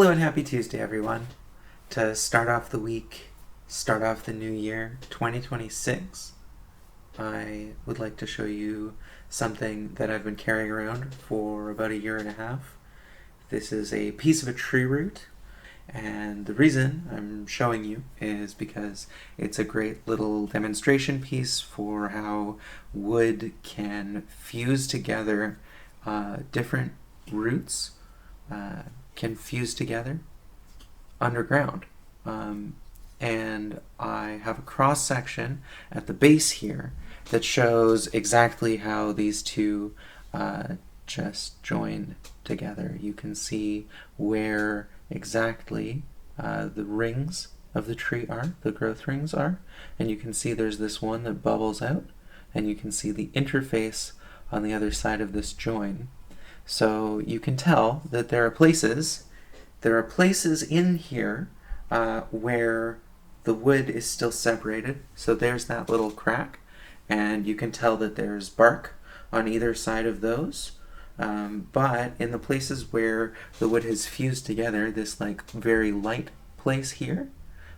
Hello and happy Tuesday, everyone. To start off the week, start off the new year, 2026, I would like to show you something that I've been carrying around for about a year and a half. This is a piece of a tree root, and the reason I'm showing you is because it's a great little demonstration piece for how wood can fuse together different roots, can fuse together underground. And I have a cross section at the base here that shows exactly how these two just join together. You can see where exactly the rings of the tree are, the growth rings are, and you can see there's this one that bubbles out, and you can see the interface on the other side of this join. So you can tell that there are places in here where the wood is still separated. So there's that little crack, and you can tell that there's bark on either side of those. But in the places where the wood has fused together, this like very light place here,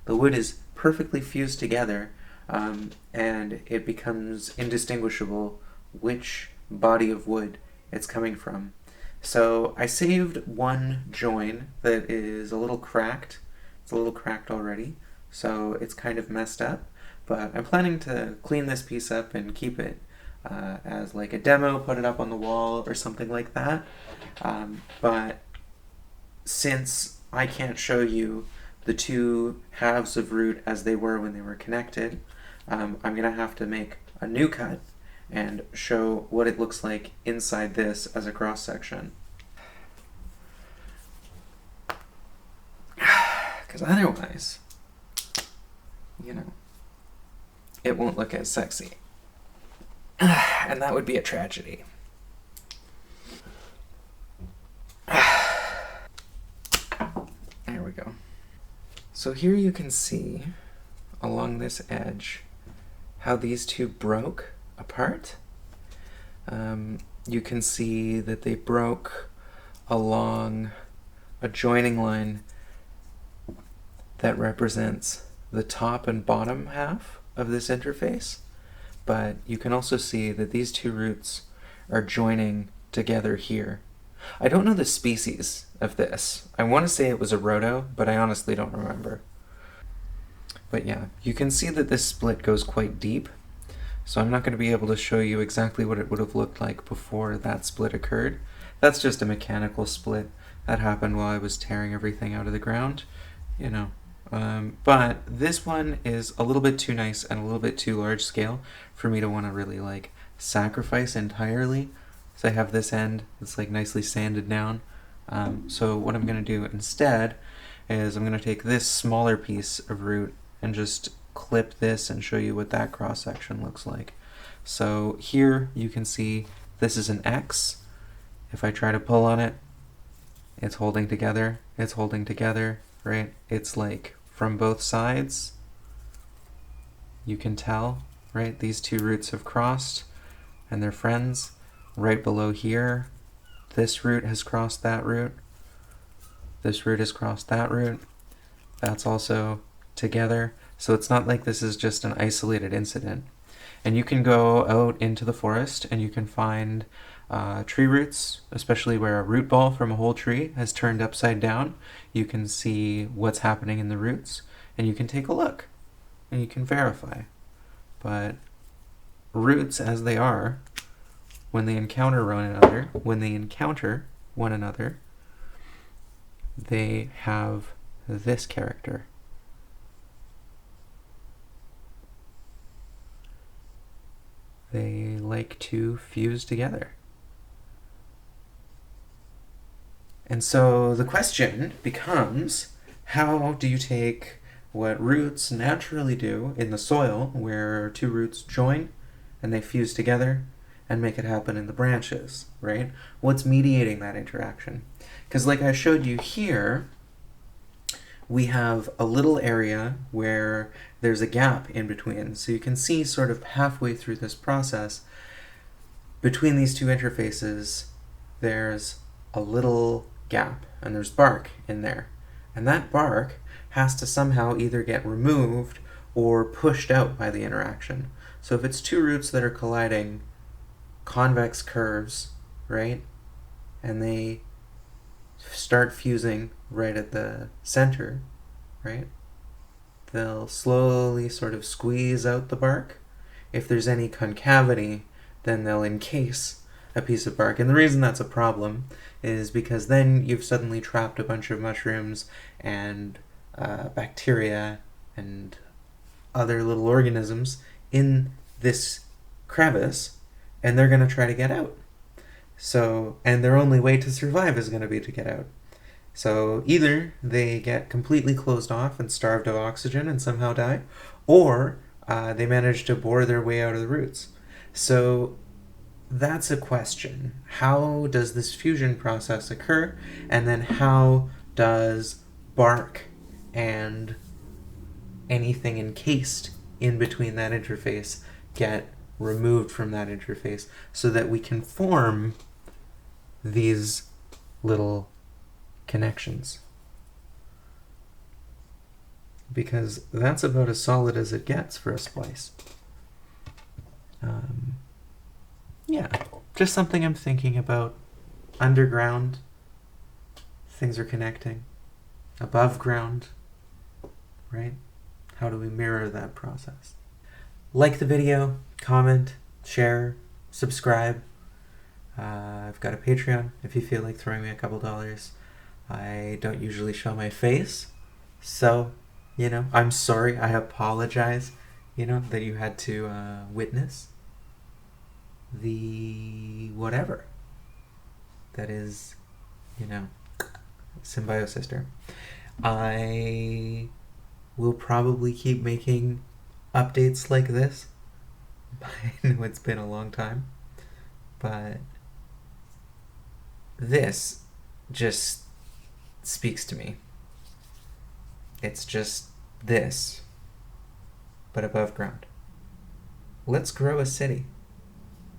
the wood is perfectly fused together, and it becomes indistinguishable which body of wood it's coming from. So I saved one join that is a little cracked. It's a little cracked already, so it's kind of messed up, but I'm planning to clean this piece up and keep it as like a demo, put it up on the wall or something like that. But since I can't show you the two halves of root as they were when they were connected, I'm going to have to make a new cut and show what it looks like inside this as a cross section. Because otherwise, it won't look as sexy. And that would be a tragedy. There we go. So here you can see, along this edge, how these two broke apart. You can see that they broke along a joining line that represents the top and bottom half of this interface, but you can also see that these two roots are joining together here. I don't know the species of this. I want to say it was a rhodo, but I honestly don't remember. But yeah, you can see that this split goes quite deep, so I'm not going to be able to show you exactly what it would have looked like before that split occurred. That's just a mechanical split that happened while I was tearing everything out of the ground, but this one is a little bit too nice and a little bit too large scale for me to want to really like sacrifice entirely. So I have this end that's like nicely sanded down. So what I'm going to do instead is I'm going to take this smaller piece of root and just clip this and show you what that cross section looks like. So here you can see this is an X. If I try to pull on it, it's holding together, right? It's like from both sides, you can tell, right? These two roots have crossed and they're friends. Right below here, this root has crossed that root. This root has crossed that root. That's also together. So it's not like this is just an isolated incident. And you can go out into the forest and you can find tree roots, especially where a root ball from a whole tree has turned upside down. You can see what's happening in the roots and you can take a look and you can verify. But roots as they are, when they encounter one another, they have this character. They like to fuse together. And so the question becomes, how do you take what roots naturally do in the soil, where two roots join and they fuse together, and make it happen in the branches, right? What's mediating that interaction? Because like I showed you here, we have a little area where there's a gap in between. So you can see sort of halfway through this process, between these two interfaces, there's a little gap, and there's bark in there. And that bark has to somehow either get removed or pushed out by the interaction. So if it's two roots that are colliding, convex curves, right, and they start fusing right at the center, right, they'll slowly sort of squeeze out the bark. If there's any concavity, then they'll encase a piece of bark. And the reason that's a problem is because then you've suddenly trapped a bunch of mushrooms and bacteria and other little organisms in this crevice, and they're going to try to get out. So, and their only way to survive is going to be to get out. So either they get completely closed off and starved of oxygen and somehow die, or they manage to bore their way out of the roots. So that's a question. How does this fusion process occur? And then how does bark and anything encased in between that interface get removed from that interface so that we can form these little connections? Because that's about as solid as it gets for a splice. Yeah, just something I'm thinking about. Underground, things are connecting. Above ground, right? How do we mirror that process? Like the video, comment, share, subscribe. I've got a Patreon if you feel like throwing me a couple dollars. I don't usually show my face, so, I'm sorry. I apologize, that you had to witness the whatever that is, symbiosis term. I will probably keep making updates like this. I know it's been a long time, but this just speaks to me. It's just this, but above ground. Let's grow a city.